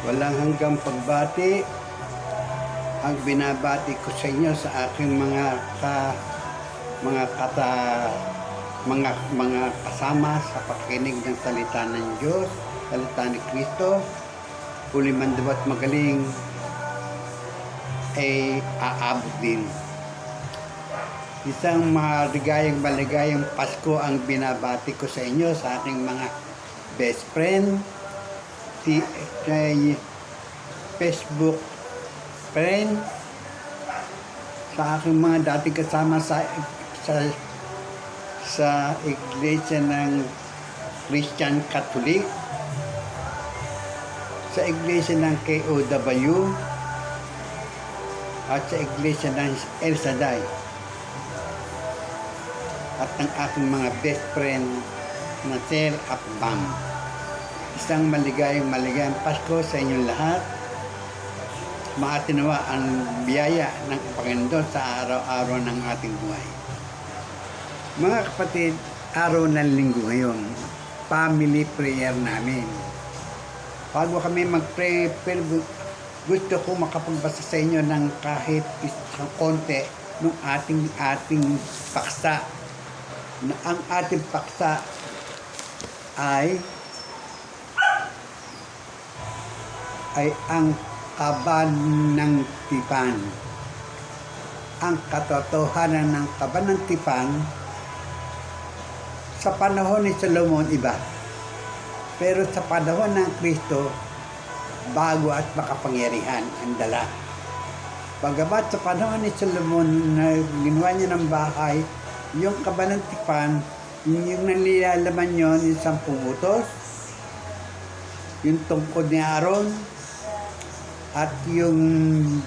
Walang hanggang pagbati ang binabati ko sa inyo sa aking mga kata mga kasama sa pakikinig ng salita ng Diyos, salita ni Kristo. Huli man daw at magaling ay aabot din. Isang maligayang Pasko ang binabati ko sa inyo, sa aking mga best friend, kay Facebook friend, sa aking mga dating kasama sa iglesia ng Christian Catholic, sa iglesia ng KOW, at sa iglesia ng El Shaddai, at ang aking mga best friend na Sir Apbam. Isang maligayang Pasko sa inyong lahat. Maatinawa ang biyaya ng Panginoon sa araw-araw ng ating buhay. Mga kapatid, araw ng linggo ngayon, family prayer namin. Bago kami mag-pray, gusto ko makapagbasa sa inyo ng kahit isang konti ng ating paksa. Na ang ating paksa ay ang kaban ng tipan. Ang katotohanan ng kaban ng tipan sa panahon ni Solomon iba. Pero sa panahon ng Kristo, bago at makapangyarihan ang dala. Bagamat sa panahon ni Solomon na ginawa niya ng bahay, yung kaban ng tipan, yung nilalaman yun, yung 10 utos, yung tungkod ni Aaron, at yung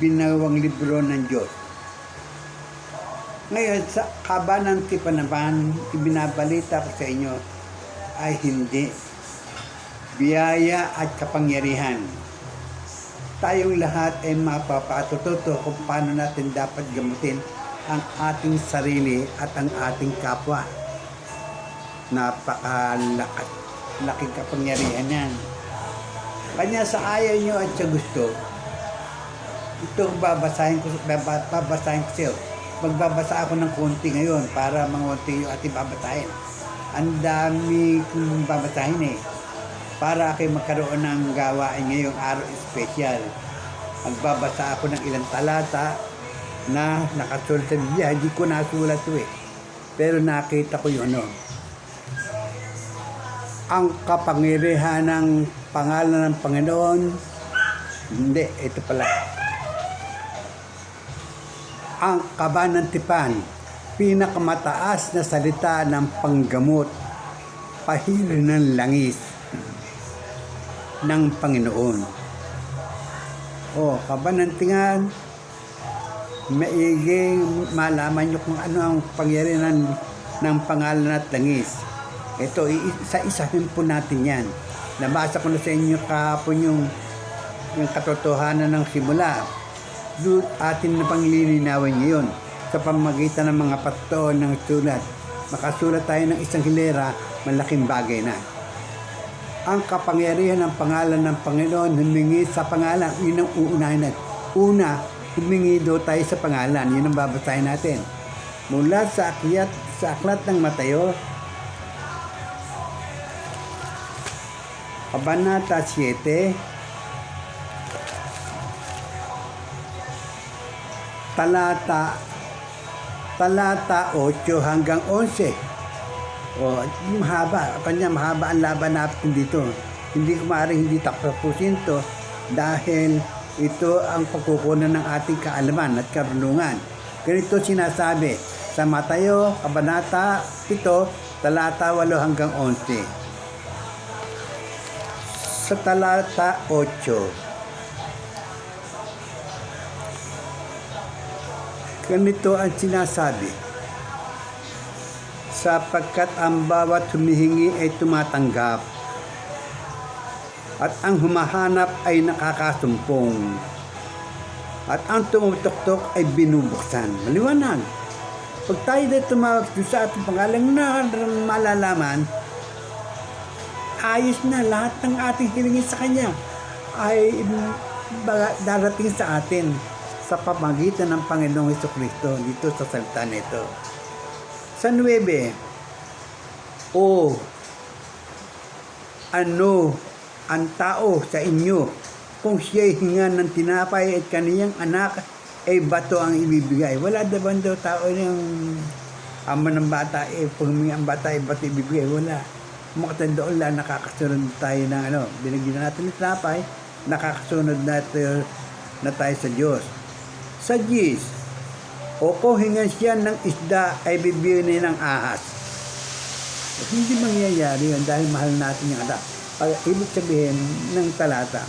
binawang libro ng Diyos. Ngayon, sa kaban ng tipan naman, ibinabalita ko sa inyo ay hindi. Biyaya at kapangyarihan. Tayong lahat ay mapapatututo kung paano natin dapat gamutin ang ating sarili at ang ating kapwa. Napakalaking kapangyarihan yan. Kanya sa ayaw nyo at sa gusto, ito babasahin ko sa'yo. Magbabasa ako ng konti ngayon para mangonti yung ating babasahin. Ang dami kong babasahin para kayo magkaroon ng gawain ngayong araw special. Magbabasa ako ng ilang talata na nakasulat sa Biblia. Hindi ko nasulat ito pero nakita ko yun. Ang kapangyarihan ng pangalan ng Panginoon. Hindi, ito pala. Ang kaban ng tipan, pinakamataas na salita ng panggamot, pahiri ng langis ng Panginoon. Kaban ng tingan, maiging malaman nyo kung ano ang pangyarihan ng pangalan at langis. Ito, isa-isahin po natin yan. Nabasa ko na sa inyo kahapon yung katotohanan ng simula. Doon atin na panglilinawin ngayon sa pamamagitan ng mga patuon ng sulat. Makasulat tayo ng isang hilera, malaking bagay na. Ang kapangyarihan ng pangalan ng Panginoon, humingi sa pangalan. Yun ang uunahin natin. Una, humingi daw tayo sa pangalan. Yun ang babasahin natin. Mula sa aklat ng Mateo, Kabanata 7, talata 8 hanggang 11. Mahaba ang laban natin dito. Hindi ko maaaring hindi tapusin to dahil ito ang pagkukunan ng ating kaalaman at karunungan. Ganito sinasabi sa Mateo, Kabanata 7, talata 8 hanggang 11. Sa talata 8, ganito ang sinasabi, sapagkat ang bawat humihingi ay tumatanggap, at ang humahanap ay nakakasumpong, at ang tumutuktok ay binubuksan. Maliwanag. Pag tayo na tumawag sa ating pangalan na malalaman, ayos na lahat ng ating hilingin sa Kanya. ay darating sa atin sa pamagitan ng Panginoong Hesukristo dito sa salita nito. Sa 9, o ano ang tao sa inyo kung siya'y hinga ng tinapay at kaniyang anak ay bato ang ibibigay? Wala daban daw tao yung ama ng bata, pag ang bata ay bato ibibigay. Wala. Makatanda lang, nakakasunod tayo ng binigyan natin ng tinapay, nakakasunod na tayo sa Diyos. Sa 10, o kung hingan siya ng isda ay bibigyan ng ahas. Hindi mangyayari yun dahil mahal natin yung anak. Ibig sabihin ng talata,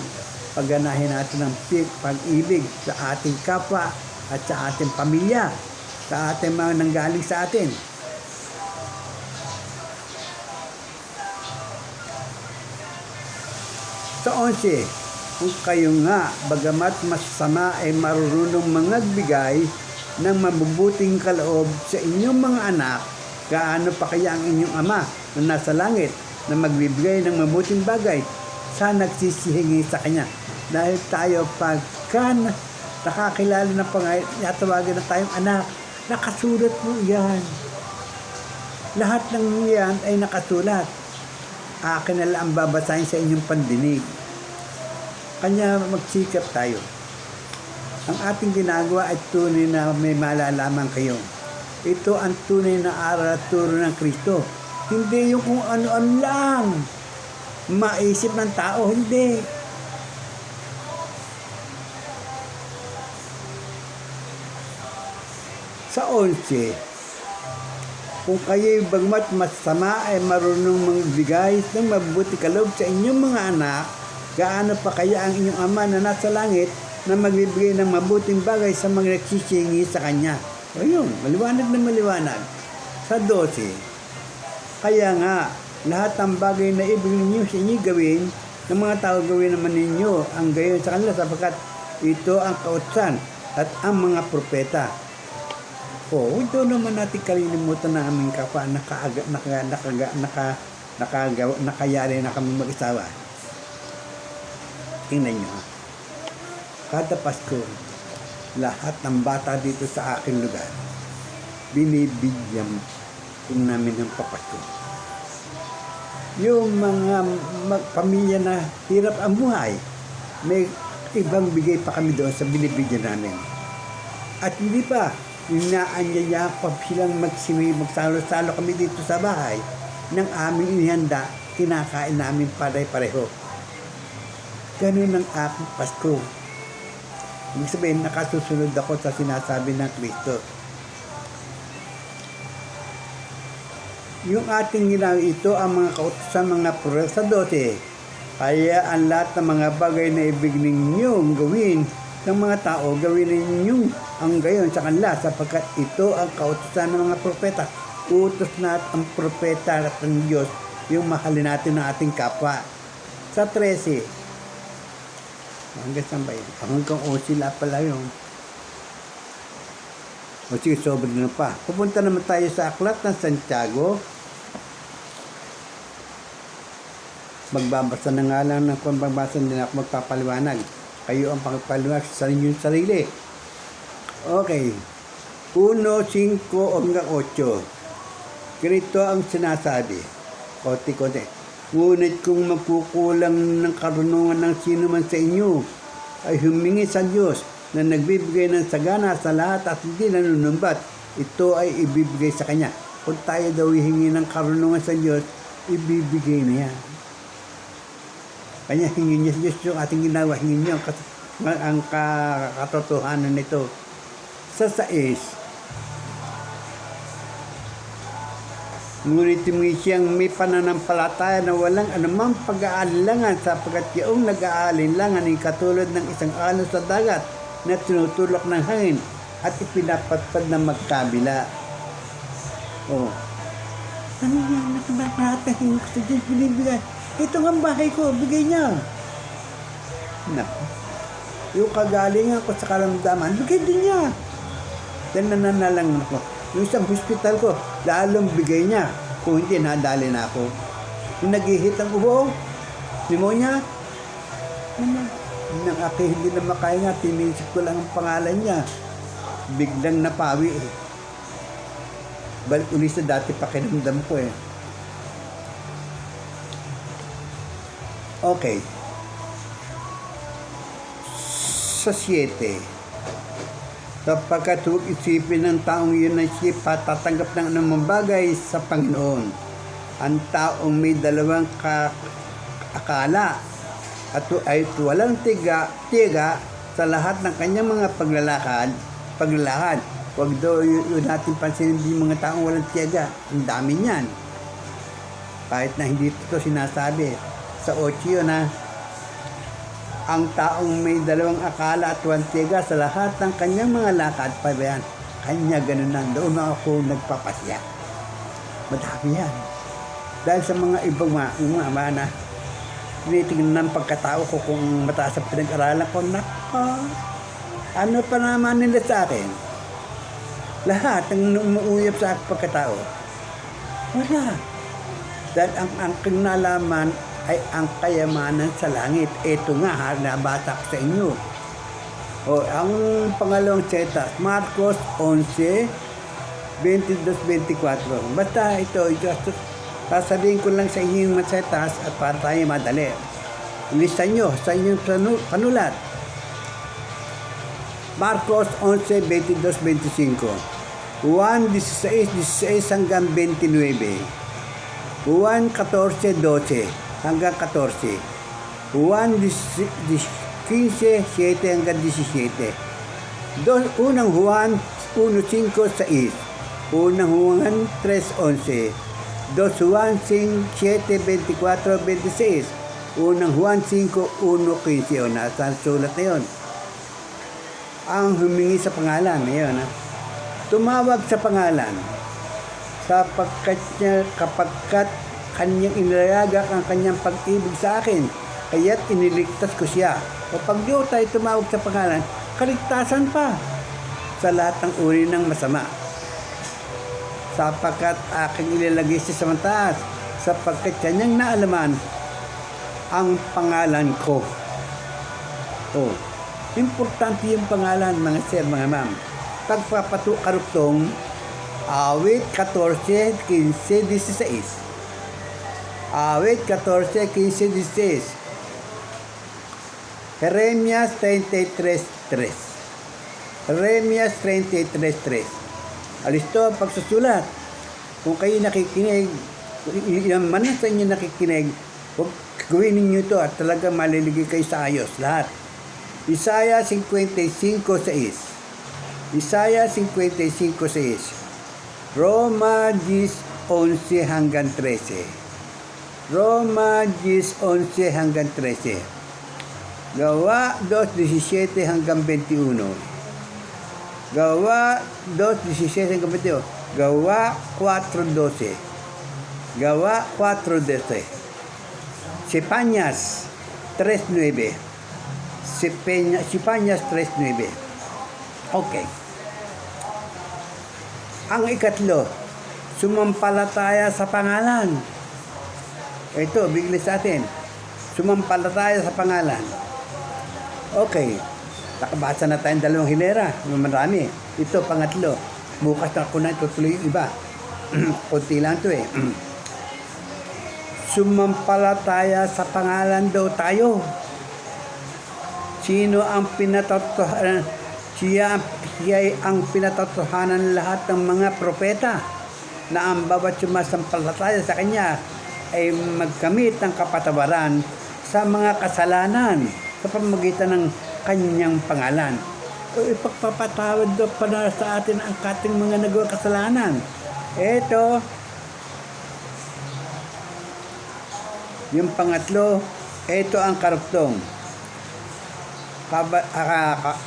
pagganahin natin ng pag-ibig sa ating kapwa at sa ating pamilya, sa ating mga nanggaling sa atin. Sa 11, kung kayo nga, bagamat masama ay marunong mangagbigay ng mabubuting kaloob sa inyong mga anak, gaano pa kaya ang inyong ama na nasa langit na magbibigay ng mabuting bagay sa nagsisihingi sa kanya? Dahil tayo pagka nakakilala ng Panginoon, yatawagan na tayong anak, nakasulat mo yan. Lahat ng yan ay nakasulat. Akin na lang babasahin sa inyong pandinig. Kanya magsikap tayo. Ang ating ginagawa ay tunay na may malalaman kayo. Ito ang tunay na aral at turo ng Kristo. Hindi yung kung ano-ano lang maisip ng tao, hindi. Sa 11, kung kayo'y bagmat masama ay marunong magbigay ng mabuti kaloob sa inyong mga anak, gaano pa kaya ang inyong ama na nasa langit na magbibigay ng mabuting bagay sa mga nagsisingi sa kanya? Ayun, maliwanag na maliwanag. Sa 12, kaya nga, lahat ng bagay na ibig ninyo sa inyo gawin, ng mga tao gawin naman ninyo ang gayon sa kanila sapagkat ito ang kautusan at ang mga propeta. Ito naman natin kalilimutan na aming kapwa nakayari na kami mag-isawa. Tingnan nyo, kada Pasko, lahat ng bata dito sa aking lugar, binibigyan namin ng papasko. Yung mga pamilya na hirap ang buhay, may ibang bigay pa kami doon sa binibigyan namin. At hindi pa, inaanyaya pa silang magsalo-salo kami dito sa bahay ng aming inihanda, kinakain namin pare-pareho. Ganun ang aking Pasko. Ibig sabihin, nakasusunod ako sa sinasabi ng Kristo. Yung ating ginagawa ito, ang mga kautusan, mga pura sa 12. Kaya ang lahat ng mga bagay na ibig ninyong gawin ng mga tao, gawin ninyong ang gayon sa kanila, sapagkat ito ang kautusan ng mga propeta. Utos na ang propeta at ang Diyos, yung mahalin natin ng ating kapwa. Sa 13, hanggang saan ba yun? Hanggang sila pala yun. O sige, sobrang na pa. Pupunta naman tayo sa Aklat ng Santiago. Magbabasa na nga lang ng kung magbabasa din ako magpapaliwanag. Kayo ang pagpaliwanag sa inyong sarili. Okay. 1:5 hanggang 8. Ganito ang sinasabi. Konti-konti. Ngunit kung magkukulang ng karunungan ng sino man sa inyo, ay humingi sa Diyos na nagbibigay ng sagana sa lahat at hindi nanunumbat, ito ay ibibigay sa Kanya. Kung tayo daw hihingi ng karunungan sa Diyos, ibibigay na yan. Kanya hingin niya sa Diyos yung ating ginawa, hingin niya ang katotohanan nito. Sa 6, ngunit siyang may pananampalataya na walang anumang pag-aalinlangan sapagkat yung nag-aalinlangan ay katulad ng isang alon sa dagat na tinutulak ng hangin at ipinapatpad na magkabila. Ano yan? Nakatahin ko sa Diyos, binibigay. Ito ang bahay ko, bigay niya. Yung kagalingan ko sa karamdaman, bigay din niya. Then nananalang ako. Yung isang hospital ko, lalong bigay niya. Kung hindi, nadali na ako. Yung naghihit ang ubo, pneumonia, Nang aki hindi na makahinga, tinisip ko lang ang pangalan niya. Biglang napawi eh. Balik ulit sa dati pakiramdam ko eh. Okay. Sa 7. Sapagkat huwag isipin ng taong yun na siya patatanggap ng anumang bagay sa Panginoon. Ang taong may dalawang akala at ay walang tiga sa lahat ng kanyang mga paglalakad. Huwag daw yun natin pansinin yung mga taong walang tiyaga. Ang dami niyan. Kahit na hindi ito sinasabi. Sa 8 yun ang taong may dalawang akala at walang tiyaga sa lahat ng kanyang mga lakad pa yan. Kanya ganun na. Doon na ako nagpapasya. Madami yan. Dahil sa mga ibang mga na tinitingnan ng pagkatao ko kung mataas ang pinag-aralan ko, ano pa naman nila sa akin? Lahat ang umuuyap sa aking pagkatao. Wala. Dahil ang aking nalaman ay ang kayamanan sa langit. Ito nga, nabasa ko sa inyo. Ang pangalawang seta, Marcos 11, 22-24. Basta ito, sasabihin ko lang sa inyo yung masetas at para tayo madali. Lista nyo sa inyong panulat. Marcos 11, 22-25. Juan 16 hanggang 29. Juan 14, 12 hanggang 14. Juan 15, 7 hanggang 17. Unang Juan 1, 5, 6. Unang Juan 3, 11. Dos Juan 5, 7, 24, 26. Unang Juan 5, 1, 15. Nasa sulat na yun. Ang humingi sa pangalan. Yun, tumawag sa pangalan. Sapagkat kanyang inilayagak ang kanyang pag-ibig sa akin. Kaya't iniligtas ko siya. O pag di tayo tumawag sa pangalan, kaligtasan pa sa lahat ng uri ng masama. Sapagkat aking ilalagay siya sa mataas, sapagkat kanyang naalaman ang pangalan ko. Importante yung pangalan, mga sir, mga ma'am. Pagpapakaruptong, awit 14, 15, 16. Awit 14, 15, 16. Jeremias 33:3. Jeremias 33:3. Alisto ang pagsusulat. Kung kayo nakikinig, yung man sa inyo nakikinig, huwag gawin ninyo ito at talaga maliligay kayo sa ayos lahat. Isaiah 55:6. Isaiah 55:6. Roma 10:11 hanggang 13. Roma 10:11 hanggang 13. Gawa 2:17 hanggang 21. Gawa 2:17 hanggang 21. Gawa 4:12. Gawa 4:12. Sipanyas 3:9. Sipanyas 3:9. Okay. Ang ikatlo, sumampalataya sa pangalan. Ito, bigla sa atin. Sumampalataya sa pangalan. Okay. Nakabasa na tayong 2 hilera. Marami. Ito, pangatlo. Bukas na ako na itutuloy yung iba. Kunti lang ito eh. Sumampalataya sa pangalan daw tayo. Sino ang pinatotohanan? Siya ang pinatotohanan lahat ng mga propeta na ang bawat sumasampalataya sa kanya ay magkamit ng kapatawaran sa mga kasalanan sa pamamagitan ng kanyang pangalan. O ipagpapatawad daw pala sa atin ang kating mga nagawa kasalanan. Ito, yung pangatlo, ito ang karugtong.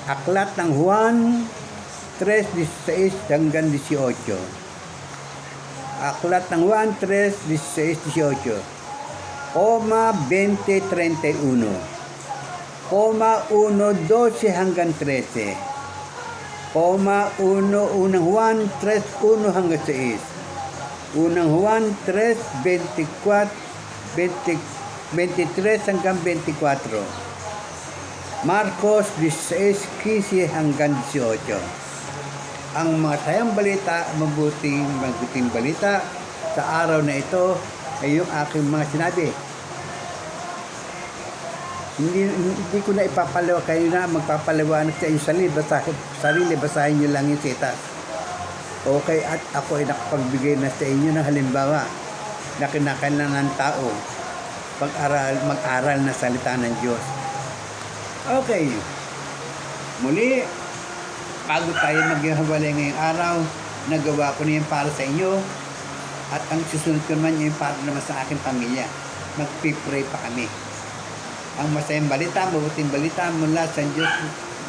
Aklat ng Juan 3:16 hanggang 18. Aklat ng Juan 3:16, 18. 20:31. 1:12 hanggang 13. 1 Juan 3:1 hanggang 6. Unang Juan 3:23 hanggang 24. Marcos 16:15 hanggang 18. Ang mga tayang balita, mabuting balita sa araw na ito ay yung aking mga sinabi. Hindi ko na ipapalawa kayo na magpapaliwanag sa inyong sarili, basahin nyo lang yung sitas. Okay, at ako ay nakapagbigay na sa inyo ng halimbawa na kinakailangan ng tao mag-aral na salita ng Diyos. Okay, muli, bago tayo maghiwalay ngayong araw, nagawa ko na yan para sa inyo at ang susunod ko naman yung para naman sa aking pamilya. Magpipray pa kami. Ang masayang balita, mabuting balita mula sa Diyos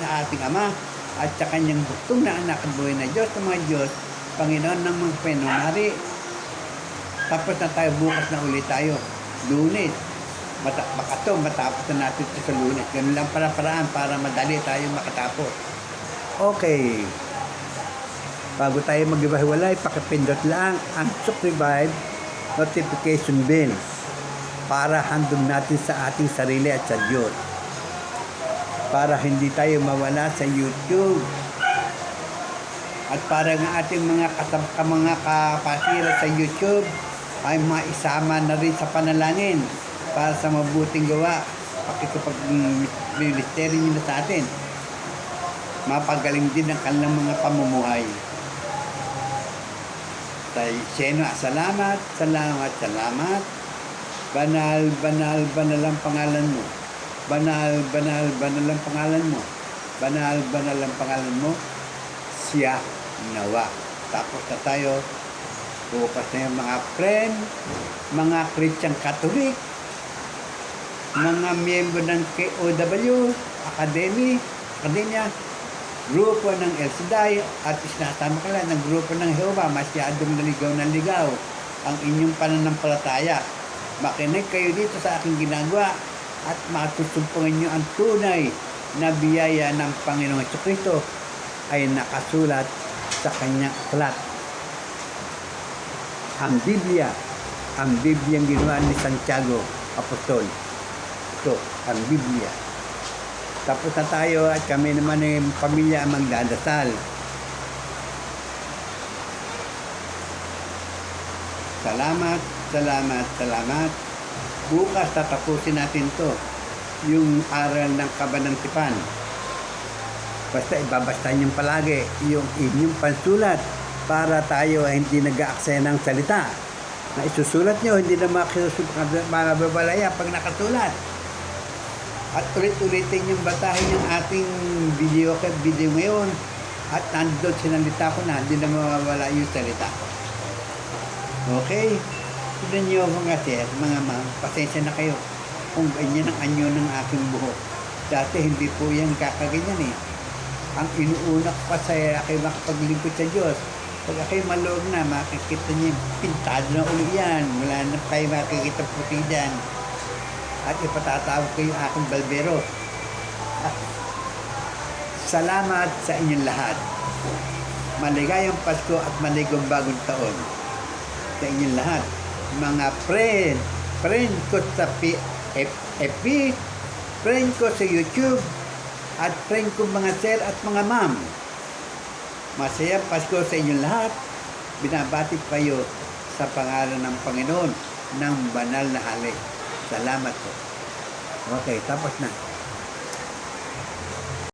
na ating Ama at sa kanyang buktong na anak at buhay na Diyos ng mga Diyos, Panginoon ng mga penonari. Tapos na tayo, bukas na ulit tayo. Lunes. Matapos na natin ito sa Lunes. Ganun lang paraan para madali tayo makatapos. Okay. Bago tayo mag-iwahiwalay, pakipindot lang ang subscribe notification bell para handog natin sa ating sarili at sa Diyos. Para hindi tayo mawala sa YouTube. At para ng ating mga kapatira sa YouTube ay maisama na rin sa panalangin para sa mabuting gawa. Pakikipag-ministeri nyo na sa atin. Mapagaling din ang kanilang mga pamumuhay. Salamat. Banal ang pangalan mo. Banal ang pangalan mo. Banal ang pangalan mo. Siya nawa. Tapos na tayo. Bukas na yung mga friend, mga Christian Catholic, mga miyembro ng KOW, Akademya, grupo ng El Shaddai, at isinasama ka lang ng grupo ng Jehovah, masyadong naligaw ang inyong pananampalataya. Makinig kayo dito sa aking ginagawa at matusumpungan nyo ang tunay na biyaya ng Panginoong Jesucristo ay nakasulat sa kanyang aklat. Ang Biblia ang ginawa ni Santiago, Apostol. Ito, ang Biblia. Tapos na tayo at kami naman ng pamilya ang magdadasal. Salamat. Bukas tatapusin natin to, yung aral ng kabanantipan. Basta ibabasta nyo palagi yung inyong pansulat para tayo ay hindi nag-aaksaya ng salita. Na isusulat nyo, hindi na mababalaya pag nakasulat. At ulit-ulitin yung batahin yung ating video ngayon. At nandun sinalita ko na, hindi na mawawala yung salita. Okay? Tignan nyo mga sir, mga ma'am, pasensya na kayo kung ganyan ang anyo ng aking buhok. Dati hindi po yan kakaganyan eh. Ang inuuna ko pa sa aking makapaglingkod sa Diyos. Pag ako'y maloob na, makikita niyo pintado na ulit yan. Wala na tayo makikita puti dyan. At ipatatawag ko yung aking balbero. Salamat sa inyong lahat. Maligayang Pasko at maligayang bagong taon sa inyong lahat. Mga friend ko sa FB, friend ko sa YouTube, at friend ko mga sir at mga ma'am. Masayang Pasko sa inyong lahat. Binabati kayo sa pangalan ng Panginoon ng banal na halik. Salamat po. Okay, tapos na.